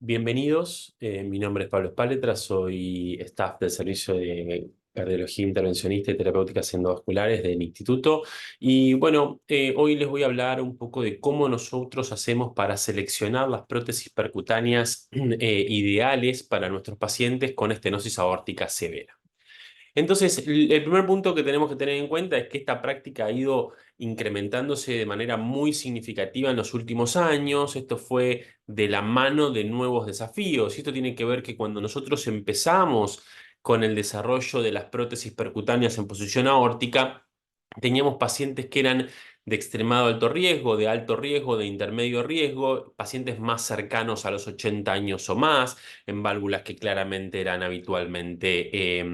Bienvenidos, mi nombre es Pablo Espáletra, soy staff del Servicio de Cardiología Intervencionista y Terapéuticas Endovasculares del Instituto. Y bueno, hoy les voy a hablar un poco de cómo nosotros hacemos para seleccionar las prótesis percutáneas ideales para nuestros pacientes con estenosis aórtica severa. Entonces, el primer punto que tenemos que tener en cuenta es que esta práctica ha ido incrementándose de manera muy significativa en los últimos años. Esto fue de la mano de nuevos desafíos. Y esto tiene que ver que cuando nosotros empezamos con el desarrollo de las prótesis percutáneas en posición aórtica, teníamos pacientes que eran de extremado alto riesgo, de intermedio riesgo, pacientes más cercanos a los 80 años o más, en válvulas que claramente eran habitualmente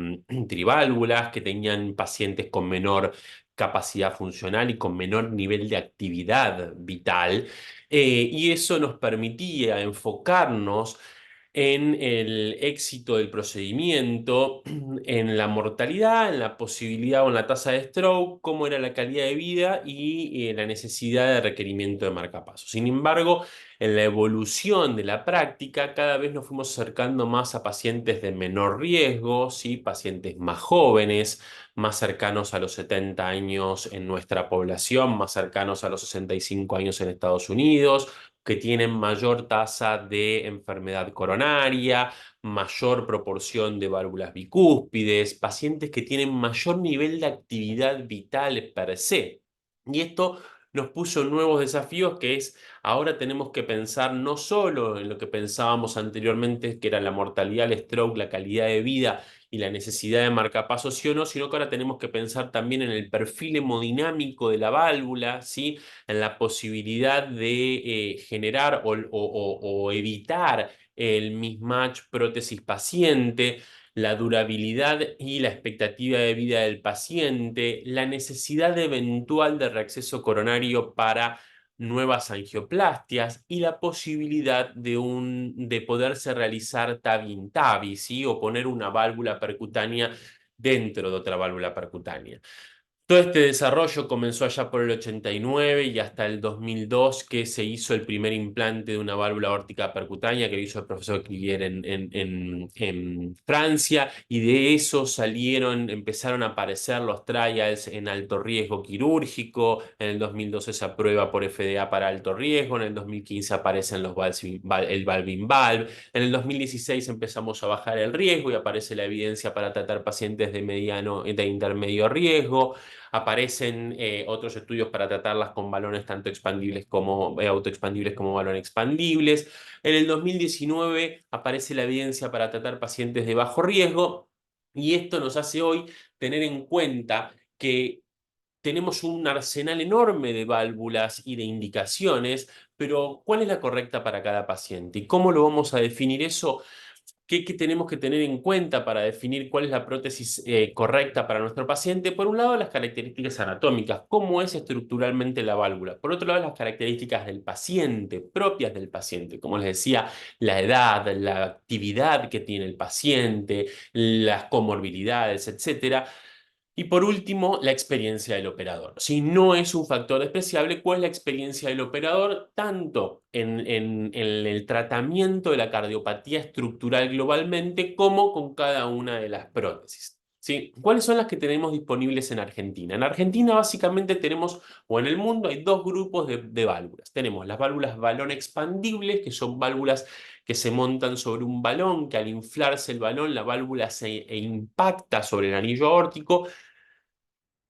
triválvulas, que tenían pacientes con menor capacidad funcional y con menor nivel de actividad vital. Y eso nos permitía enfocarnos en el éxito del procedimiento, en la mortalidad, en la posibilidad o en la tasa de stroke, cómo era la calidad de vida y la necesidad de requerimiento de marcapasos. Sin embargo, en la evolución de la práctica, cada vez nos fuimos acercando más a pacientes de menor riesgo, ¿sí? Pacientes más jóvenes, más cercanos a los 70 años en nuestra población, más cercanos a los 65 años en Estados Unidos, que tienen mayor tasa de enfermedad coronaria, mayor proporción de válvulas bicúspides, pacientes que tienen mayor nivel de actividad vital per se. Y esto nos puso nuevos desafíos, que es ahora tenemos que pensar no solo en lo que pensábamos anteriormente, que era la mortalidad, el stroke, la calidad de vida y la necesidad de marcapasos sí o no, sino que ahora tenemos que pensar también en el perfil hemodinámico de la válvula, ¿sí? En la posibilidad de generar o evitar el mismatch prótesis-paciente, la durabilidad y la expectativa de vida del paciente, la necesidad eventual de reacceso coronario para nuevas angioplastias y la posibilidad de poderse realizar TAVI-in-TAVI, ¿sí? O poner una válvula percutánea dentro de otra válvula percutánea. Todo este desarrollo comenzó allá por el 89 y hasta el 2002 que se hizo el primer implante de una válvula aórtica percutánea que lo hizo el profesor Crivier en Francia, y de eso empezaron a aparecer los trials en alto riesgo quirúrgico. En el 2012 se aprueba por FDA para alto riesgo, en el 2015 aparecen el Valve-in-Valve, en el 2016 empezamos a bajar el riesgo y aparece la evidencia para tratar pacientes de mediano e intermedio riesgo. Aparecen otros estudios para tratarlas con balones tanto expandibles como autoexpandibles como balones expandibles. En el 2019 aparece la evidencia para tratar pacientes de bajo riesgo, y esto nos hace hoy tener en cuenta que tenemos un arsenal enorme de válvulas y de indicaciones, pero ¿cuál es la correcta para cada paciente? ¿Y cómo lo vamos a definir eso? ¿Qué tenemos que tener en cuenta para definir cuál es la prótesis correcta para nuestro paciente? Por un lado, las características anatómicas, cómo es estructuralmente la válvula. Por otro lado, las características del paciente, propias del paciente. Como les decía, la edad, la actividad que tiene el paciente, las comorbilidades, etcétera. Y por último, la experiencia del operador. Si no es un factor despreciable, ¿cuál es la experiencia del operador? Tanto en el tratamiento de la cardiopatía estructural globalmente, como con cada una de las prótesis. ¿Sí? ¿Cuáles son las que tenemos disponibles en Argentina? En Argentina básicamente tenemos, o en el mundo hay dos grupos de válvulas. Tenemos las válvulas balón expandibles, que son válvulas que se montan sobre un balón, que al inflarse el balón, la válvula se impacta sobre el anillo aórtico,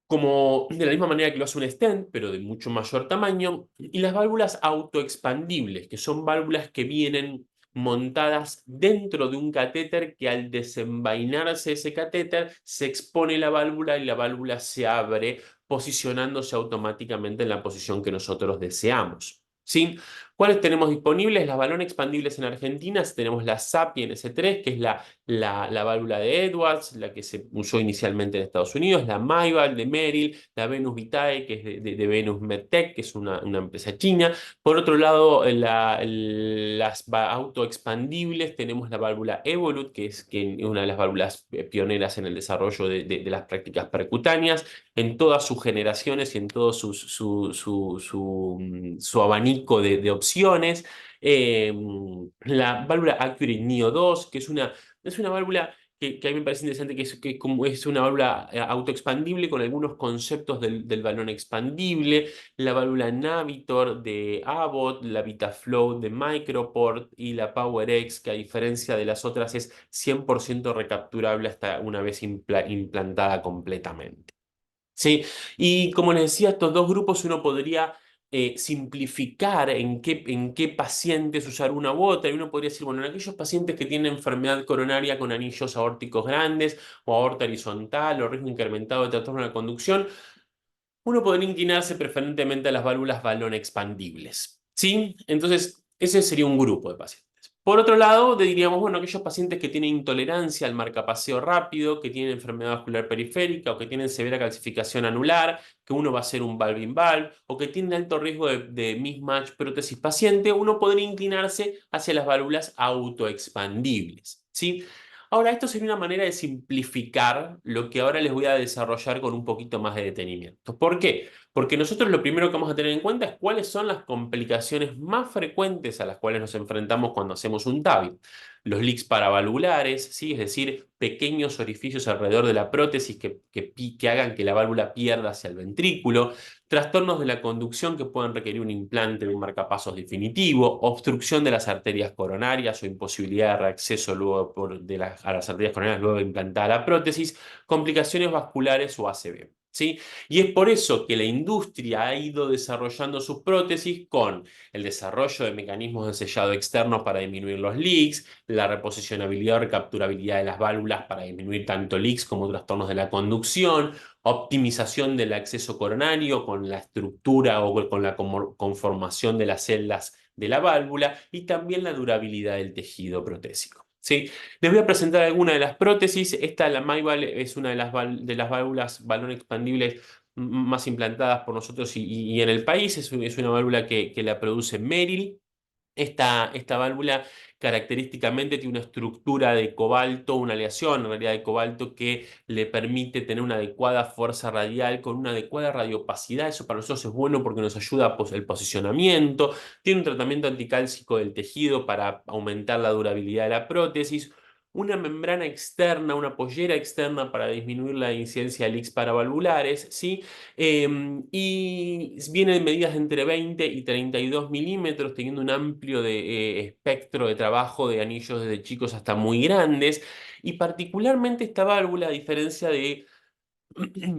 como de la misma manera que lo hace un stent, pero de mucho mayor tamaño. Y las válvulas autoexpandibles, que son válvulas que vienen montadas dentro de un catéter, que al desenvainarse ese catéter se expone la válvula y la válvula se abre, posicionándose automáticamente en la posición que nosotros deseamos. ¿Sí? ¿Cuáles tenemos disponibles? Las balones expandibles en Argentina. Tenemos la Sapien S3, que es la válvula de Edwards, la que se usó inicialmente en Estados Unidos, la Mayval de Merrill, la Venus Vitae, que es de Venus Medtech, que es una empresa china. Por otro lado, las autoexpandibles, tenemos la válvula Evolut, que es una de las válvulas pioneras en el desarrollo de las prácticas percutáneas, en todas sus generaciones y en todo su abanico de opciones complicaciones. Eh, la válvula Accurate Neo 2, que es una válvula que a mí me parece interesante, que como es una válvula autoexpandible con algunos conceptos del balón expandible, la válvula Navitor de Abbott, la VitaFlow de Microport y la PowerX, que a diferencia de las otras es 100% recapturable hasta una vez implantada completamente. Sí, y como les decía, estos dos grupos uno podría simplificar en qué pacientes usar una u otra, y uno podría decir, bueno, en aquellos pacientes que tienen enfermedad coronaria con anillos aórticos grandes o aorta horizontal o riesgo incrementado de trastorno de la conducción, uno podría inclinarse preferentemente a las válvulas balón expandibles. ¿Sí? Entonces, ese sería un grupo de pacientes. Por otro lado, diríamos, bueno, aquellos pacientes que tienen intolerancia al marcapaseo rápido, que tienen enfermedad vascular periférica o que tienen severa calcificación anular, que uno va a hacer un valve-in-valve o que tienen alto riesgo de mismatch prótesis paciente, uno podría inclinarse hacia las válvulas autoexpandibles. ¿Sí? Ahora, esto sería una manera de simplificar lo que ahora les voy a desarrollar con un poquito más de detenimiento. ¿Por qué? Porque nosotros lo primero que vamos a tener en cuenta es cuáles son las complicaciones más frecuentes a las cuales nos enfrentamos cuando hacemos un TAVI. Los leaks paravalvulares, ¿sí? Es decir, pequeños orificios alrededor de la prótesis que hagan que la válvula pierda hacia el ventrículo, trastornos de la conducción que pueden requerir un implante de un marcapasos definitivo, obstrucción de las arterias coronarias o imposibilidad de reacceso luego a las arterias coronarias luego de implantar la prótesis, complicaciones vasculares o ACV. ¿Sí? Y es por eso que la industria ha ido desarrollando sus prótesis con el desarrollo de mecanismos de sellado externo para disminuir los leaks, la reposicionabilidad o recapturabilidad de las válvulas para disminuir tanto leaks como trastornos de la conducción, optimización del acceso coronario con la estructura o con la conformación de las celdas de la válvula y también la durabilidad del tejido protésico. ¿Sí? Les voy a presentar algunas de las prótesis. Esta, la MyVal, es una de las válvulas balón expandibles más implantadas por nosotros y en el país. Es una válvula que la produce Meril. Esta válvula característicamente tiene una estructura de cobalto, una aleación en realidad de cobalto que le permite tener una adecuada fuerza radial con una adecuada radiopacidad. Eso para nosotros es bueno porque nos ayuda el posicionamiento. Tiene un tratamiento anticálcico del tejido para aumentar la durabilidad de la prótesis. Una membrana externa, una pollera externa para disminuir la incidencia de leaks paravalvulares, ¿sí? Y viene en medidas de entre 20 y 32 milímetros, teniendo un amplio espectro de trabajo de anillos desde chicos hasta muy grandes. Y particularmente esta válvula, a diferencia de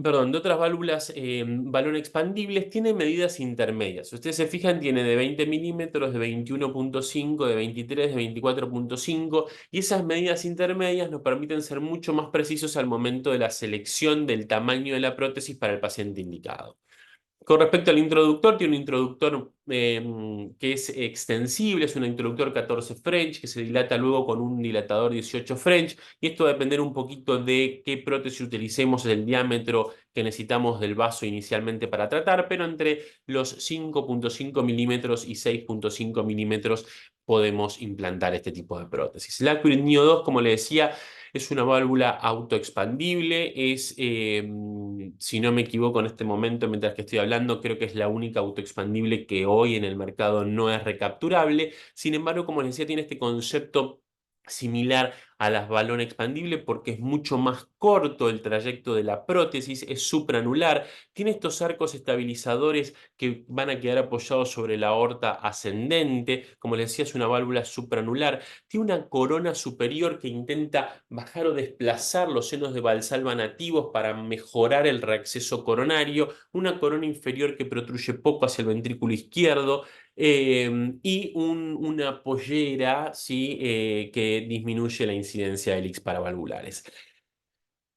perdón, de otras válvulas balón expandibles, tiene medidas intermedias. Si ustedes se fijan, tiene de 20 milímetros, de 21,5, de 23, de 24,5, y esas medidas intermedias nos permiten ser mucho más precisos al momento de la selección del tamaño de la prótesis para el paciente indicado. Con respecto al introductor, tiene un introductor que es extensible, es un introductor 14 French que se dilata luego con un dilatador 18 French, y esto va a depender un poquito de qué prótesis utilicemos, el diámetro que necesitamos del vaso inicialmente para tratar, pero entre los 5,5 milímetros y 6,5 milímetros podemos implantar este tipo de prótesis. La Accurate Neo 2, como le decía, es una válvula autoexpandible, si no me equivoco en este momento, mientras que estoy hablando, creo que es la única autoexpandible que hoy en el mercado no es recapturable. Sin embargo, como les decía, tiene este concepto similar a las balón expandible porque es mucho más corto el trayecto de la prótesis, es supraanular, tiene estos arcos estabilizadores que van a quedar apoyados sobre la aorta ascendente, como les decía, es una válvula supraanular, tiene una corona superior que intenta bajar o desplazar los senos de valsalva nativos para mejorar el reacceso coronario, una corona inferior que protruye poco hacia el ventrículo izquierdo, y una pollera, ¿sí? Que disminuye la incidencia de leaks paravalvulares.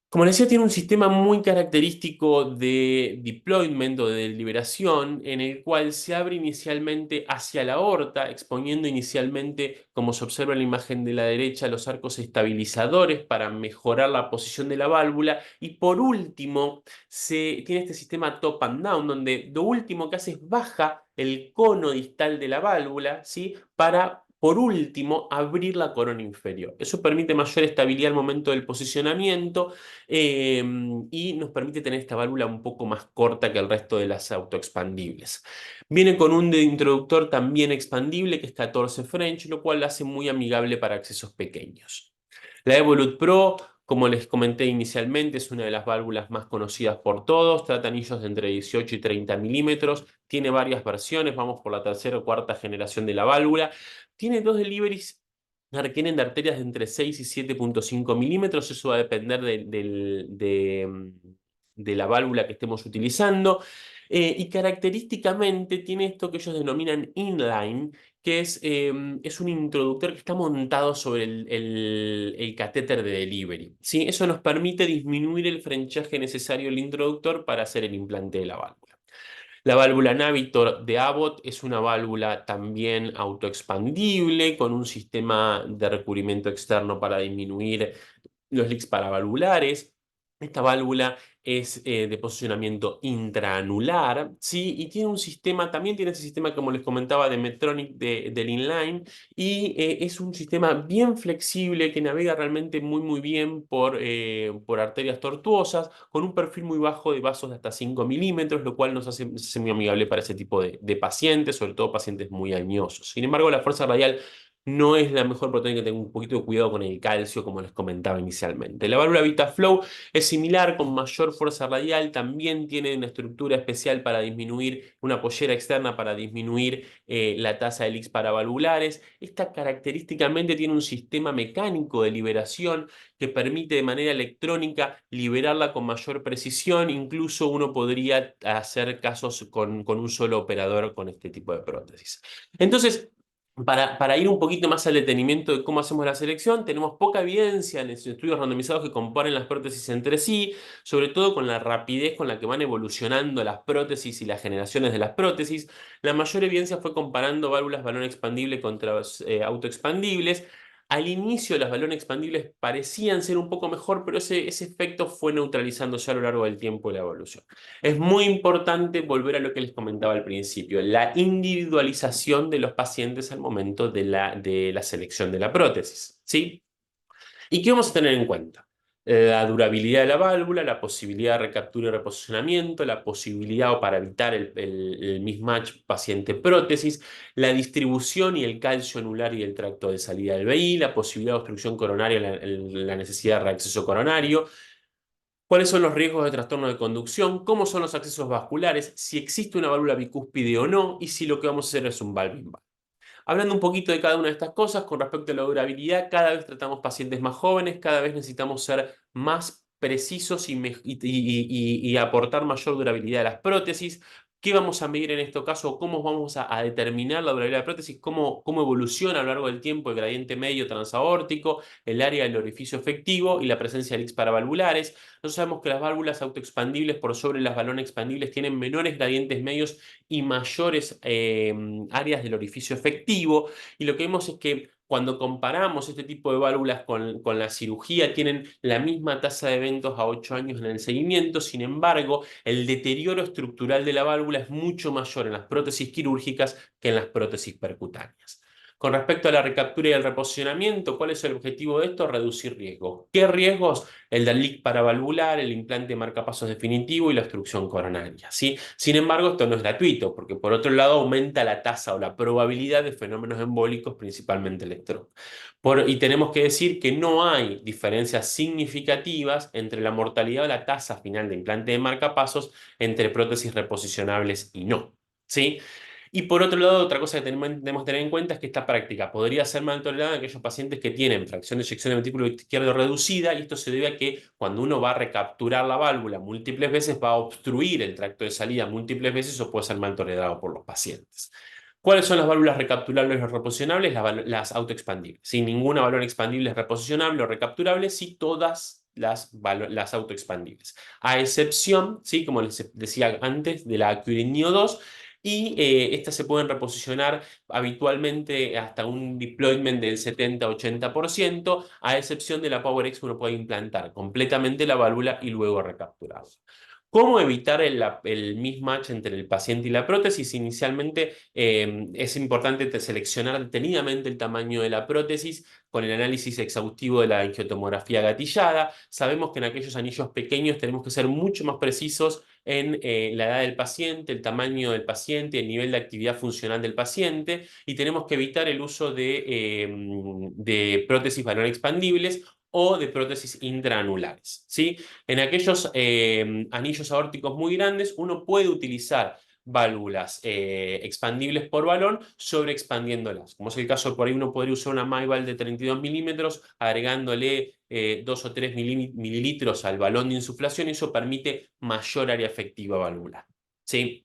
Como les decía, tiene un sistema muy característico de deployment o de liberación en el cual se abre inicialmente hacia la aorta, exponiendo inicialmente, como se observa en la imagen de la derecha, los arcos estabilizadores para mejorar la posición de la válvula. Y por último, tiene este sistema top and down, donde lo último que hace es baja el cono distal de la válvula, ¿sí? Para por último, abrir la corona inferior. Eso permite mayor estabilidad al momento del posicionamiento y nos permite tener esta válvula un poco más corta que el resto de las autoexpandibles. Viene con un introductor también expandible que es 14 French, lo cual la hace muy amigable para accesos pequeños. La Evolut Pro, como les comenté inicialmente, es una de las válvulas más conocidas por todos. Trata anillos de entre 18 y 30 milímetros. Tiene varias versiones. Vamos por la tercera o cuarta generación de la válvula. Tiene dos deliveries que requieren de arterias de entre 6 y 7,5 milímetros. Eso va a depender de la válvula que estemos utilizando. Y característicamente tiene esto que ellos denominan inline, que es un introductor que está montado sobre el catéter de delivery, ¿sí? Eso nos permite disminuir el frenchaje necesario del introductor para hacer el implante de la válvula. La válvula Navitor de Abbott es una válvula también autoexpandible con un sistema de recubrimiento externo para disminuir los leaks paravalvulares. Esta válvula es de posicionamiento intraanular, ¿sí? Y tiene un sistema, también tiene ese sistema, como les comentaba, de Medtronic del inline, y es un sistema bien flexible que navega realmente muy bien por arterias tortuosas, con un perfil muy bajo de vasos de hasta 5 milímetros, lo cual nos hace muy amigable para ese tipo de pacientes, sobre todo pacientes muy añosos. Sin embargo, la fuerza radial no es la mejor proteína, que tenga un poquito de cuidado con el calcio, como les comentaba inicialmente. La válvula VitaFlow es similar, con mayor fuerza radial, también tiene una estructura especial para disminuir, una pollera externa para disminuir la tasa de leaks paravalvulares. Esta característicamente tiene un sistema mecánico de liberación que permite de manera electrónica liberarla con mayor precisión. Incluso uno podría hacer casos con un solo operador con este tipo de prótesis. Entonces, para ir un poquito más al detenimiento de cómo hacemos la selección, tenemos poca evidencia en estudios randomizados que comparen las prótesis entre sí, sobre todo con la rapidez con la que van evolucionando las prótesis y las generaciones de las prótesis. La mayor evidencia fue comparando válvulas balón expandible contra autoexpandibles. Al inicio las balones expandibles parecían ser un poco mejor, pero ese efecto fue neutralizándose a lo largo del tiempo y la evolución. Es muy importante volver a lo que les comentaba al principio, la individualización de los pacientes al momento de la selección de la prótesis, ¿sí? ¿Y qué vamos a tener en cuenta? La durabilidad de la válvula, la posibilidad de recaptura y reposicionamiento, la posibilidad o para evitar el mismatch paciente-prótesis, la distribución y el calcio anular y el tracto de salida del BI, la posibilidad de obstrucción coronaria, la necesidad de reacceso coronario, cuáles son los riesgos de trastorno de conducción, cómo son los accesos vasculares, si existe una válvula bicúspide o no, y si lo que vamos a hacer es un valve-in-valve. Hablando un poquito de cada una de estas cosas, con respecto a la durabilidad, cada vez tratamos pacientes más jóvenes, cada vez necesitamos ser más precisos y aportar mayor durabilidad a las prótesis. ¿Qué vamos a medir en este caso? ¿Cómo vamos a determinar la durabilidad de la prótesis? ¿Cómo evoluciona a lo largo del tiempo el gradiente medio transaórtico, el área del orificio efectivo y la presencia de leaks paravalvulares? Nosotros sabemos que las válvulas autoexpandibles por sobre las balones expandibles tienen menores gradientes medios y mayores áreas del orificio efectivo. Y lo que vemos es que cuando comparamos este tipo de válvulas con la cirugía, tienen la misma tasa de eventos a 8 años en el seguimiento. Sin embargo, el deterioro estructural de la válvula es mucho mayor en las prótesis quirúrgicas que en las prótesis percutáneas. Con respecto a la recaptura y el reposicionamiento, ¿cuál es el objetivo de esto? Reducir riesgos. ¿Qué riesgos? El del leak paravalvular, el implante marcapasos definitivo y la obstrucción coronaria, ¿sí? Sin embargo, esto no es gratuito, porque por otro lado aumenta la tasa o la probabilidad de fenómenos embólicos, principalmente electro. Y tenemos que decir que no hay diferencias significativas entre la mortalidad o la tasa final de implante de marcapasos entre prótesis reposicionables y no, ¿sí? Y por otro lado, otra cosa que tenemos que tener en cuenta es que esta práctica podría ser mal tolerada en aquellos pacientes que tienen fracción de eyección de ventrículo izquierdo reducida, y esto se debe a que cuando uno va a recapturar la válvula múltiples veces va a obstruir el tracto de salida múltiples veces o puede ser mal tolerado por los pacientes. ¿Cuáles son las válvulas recapturables o reposicionables? Las autoexpandibles. Si ninguna válvula expandible es reposicionable o recapturable, si todas las autoexpandibles. A excepción, ¿sí? Como les decía antes, de la Accurate 2, y estas se pueden reposicionar habitualmente hasta un deployment del 70-80%, a excepción de la PowerX, uno puede implantar completamente la válvula y luego recapturarla. ¿Cómo evitar el mismatch entre el paciente y la prótesis? Inicialmente es importante seleccionar detenidamente el tamaño de la prótesis con el análisis exhaustivo de la angiotomografía gatillada. Sabemos que en aquellos anillos pequeños tenemos que ser mucho más precisos en la edad del paciente, el tamaño del paciente, el nivel de actividad funcional del paciente, y tenemos que evitar el uso de prótesis balón expandibles o de prótesis intraanulares, ¿sí? En aquellos anillos aórticos muy grandes, uno puede utilizar válvulas expandibles por balón sobreexpandiéndolas. Como es el caso, por ahí uno podría usar una MyVal de 32 milímetros, agregándole 2 o 3 mililitros al balón de insuflación, y eso permite mayor área efectiva valvular, ¿sí?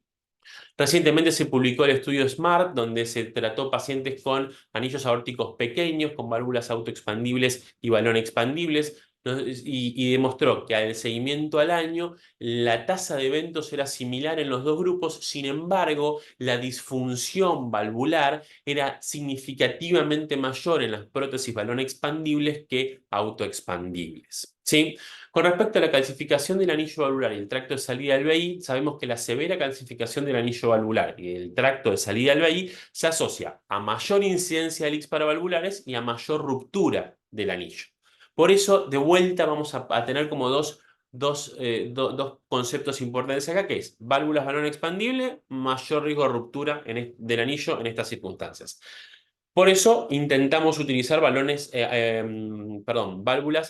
Recientemente se publicó el estudio SMART, donde se trató pacientes con anillos aórticos pequeños, con válvulas autoexpandibles y balón expandibles, ¿no? Y demostró que al seguimiento al año la tasa de eventos era similar en los dos grupos. Sin embargo, la disfunción valvular era significativamente mayor en las prótesis balón expandibles que autoexpandibles, ¿sí? Con respecto a la calcificación del anillo valvular y el tracto de salida del VI, sabemos que la severa calcificación del anillo valvular y el tracto de salida del VI se asocia a mayor incidencia de leaks paravalvulares y a mayor ruptura del anillo. Por eso, de vuelta, vamos a tener como dos conceptos importantes acá, que es válvulas balón expandible, mayor riesgo de ruptura del anillo en estas circunstancias. Por eso intentamos utilizar válvulas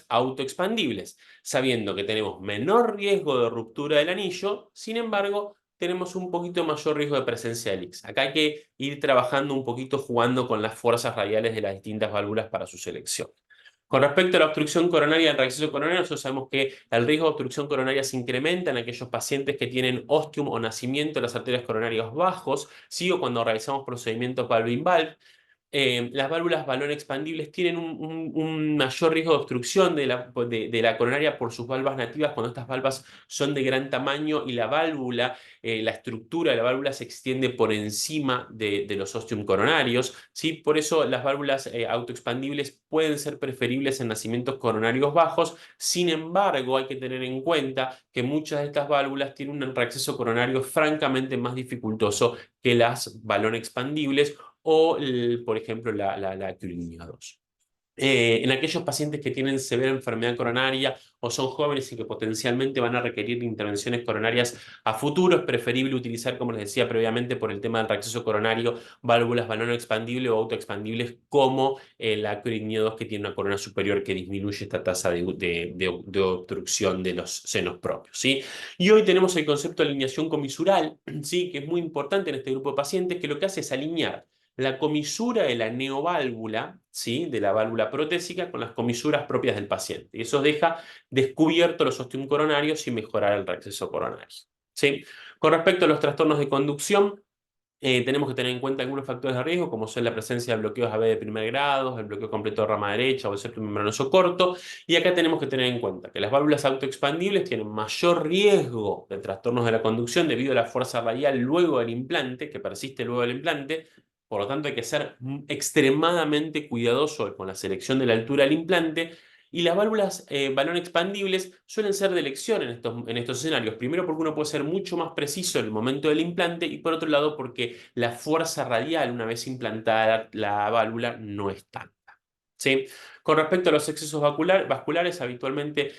autoexpandibles, sabiendo que tenemos menor riesgo de ruptura del anillo. Sin embargo, tenemos un poquito mayor riesgo de presencia de leaks. Acá hay que ir trabajando un poquito, jugando con las fuerzas radiales de las distintas válvulas para su selección. Con respecto a la obstrucción coronaria y el reacceso coronario, nosotros sabemos que el riesgo de obstrucción coronaria se incrementa en aquellos pacientes que tienen ostium o nacimiento de las arterias coronarias bajos, ¿sí? O cuando realizamos procedimientos valve-in-valve. Las válvulas balón expandibles tienen un mayor riesgo de obstrucción de la coronaria por sus valvas nativas, cuando estas valvas son de gran tamaño y la válvula, la estructura de la válvula se extiende por encima de los ostium coronarios, ¿sí? Por eso las válvulas autoexpandibles pueden ser preferibles en nacimientos coronarios bajos. Sin embargo, hay que tener en cuenta que muchas de estas válvulas tienen un reacceso coronario francamente más dificultoso que las balón expandibles o, por ejemplo, la actiolínea 2. En aquellos pacientes que tienen severa enfermedad coronaria o son jóvenes y que potencialmente van a requerir intervenciones coronarias a futuro, es preferible utilizar, como les decía previamente, por el tema del reacceso coronario, válvulas balón expandible o autoexpandibles como la actiolínea 2, que tiene una corona superior que disminuye esta tasa de obstrucción de los senos propios, ¿sí? Y hoy tenemos el concepto de alineación comisural, ¿sí? Que es muy importante en este grupo de pacientes, que lo que hace es alinear la comisura de la neoválvula, ¿sí? De la válvula protésica, con las comisuras propias del paciente. Y eso deja descubiertos los ostium coronarios y mejorar el reacceso coronario, ¿sí? Con respecto a los trastornos de conducción, tenemos que tener en cuenta algunos factores de riesgo, como son la presencia de bloqueos AB de primer grado, el bloqueo completo de rama derecha o el septum membranoso corto. Y acá tenemos que tener en cuenta que las válvulas autoexpandibles tienen mayor riesgo de trastornos de la conducción debido a la fuerza radial luego del implante, que persiste luego del implante. Por lo tanto, hay que ser extremadamente cuidadoso con la selección de la altura del implante. Y las válvulas balón expandibles suelen ser de elección en estos escenarios. Primero, porque uno puede ser mucho más preciso en el momento del implante, y por otro lado porque la fuerza radial, una vez implantada la válvula, no es tanta, ¿sí? Con respecto a los excesos vasculares, habitualmente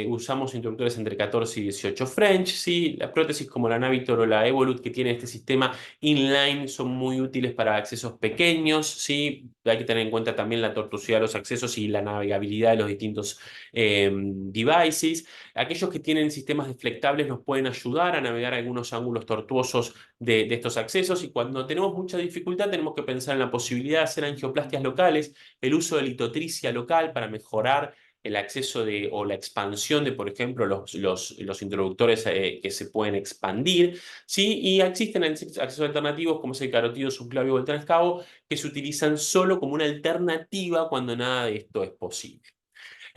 usamos interruptores entre 14 y 18 French, ¿sí? Las prótesis como la Navitor o la Evolut, que tienen este sistema inline, son muy útiles para accesos pequeños, ¿sí? Hay que tener en cuenta también la tortuosidad de los accesos y la navegabilidad de los distintos devices. Aquellos que tienen sistemas deflectables nos pueden ayudar a navegar algunos ángulos tortuosos de estos accesos, y cuando tenemos mucha dificultad tenemos que pensar en la posibilidad de hacer angioplastias locales, el uso de litotricia local para mejorar el acceso o la expansión de, por ejemplo, los introductores que se pueden expandir, ¿sí? Y existen accesos alternativos como es el carotido subclavio o el transcavo, que se utilizan solo como una alternativa cuando nada de esto es posible.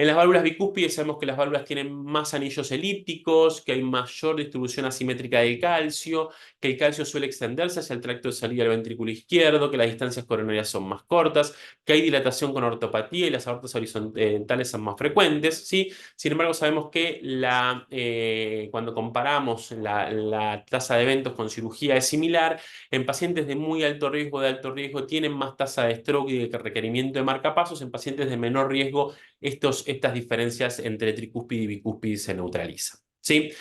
En las válvulas bicúspides sabemos que las válvulas tienen más anillos elípticos, que hay mayor distribución asimétrica del calcio, que el calcio suele extenderse hacia el tracto de salida del ventrículo izquierdo, que las distancias coronarias son más cortas, que hay dilatación con ortopatía y las aortas horizontales son más frecuentes, ¿sí? Sin embargo, sabemos que cuando comparamos la tasa de eventos con cirugía es similar. En pacientes de muy alto riesgo tienen más tasa de stroke y de requerimiento de marcapasos. En pacientes de menor riesgo, estas diferencias entre tricúspide y bicúspide se neutralizan, ¿sí?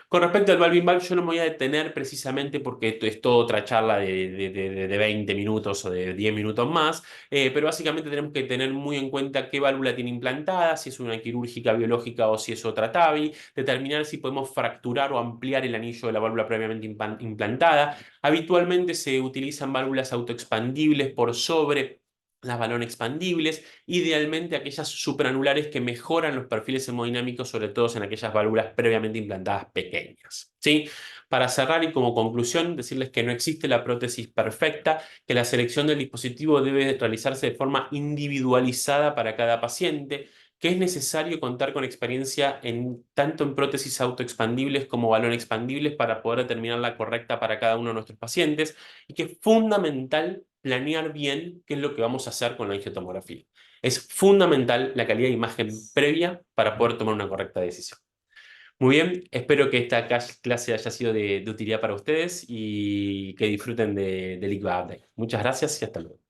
Con respecto al valve in valve, yo no me voy a detener precisamente porque esto es toda otra charla de 20 minutos o de 10 minutos más, pero básicamente tenemos que tener muy en cuenta qué válvula tiene implantada, si es una quirúrgica biológica o si es otra TAVI, determinar si podemos fracturar o ampliar el anillo de la válvula previamente implantada. Habitualmente se utilizan válvulas autoexpandibles por sobre las balón expandibles, idealmente aquellas supranulares que mejoran los perfiles hemodinámicos, sobre todo en aquellas válvulas previamente implantadas pequeñas, ¿sí? Para cerrar y como conclusión, decirles que no existe la prótesis perfecta, que la selección del dispositivo debe realizarse de forma individualizada para cada paciente, que es necesario contar con experiencia tanto en prótesis autoexpandibles como balón expandibles para poder determinar la correcta para cada uno de nuestros pacientes, y que es fundamental planear bien qué es lo que vamos a hacer con la angiotomografía. Es fundamental la calidad de imagen previa para poder tomar una correcta decisión. Muy bien, espero que esta clase haya sido de utilidad para ustedes y que disfruten del ICVA Update. Muchas gracias y hasta luego.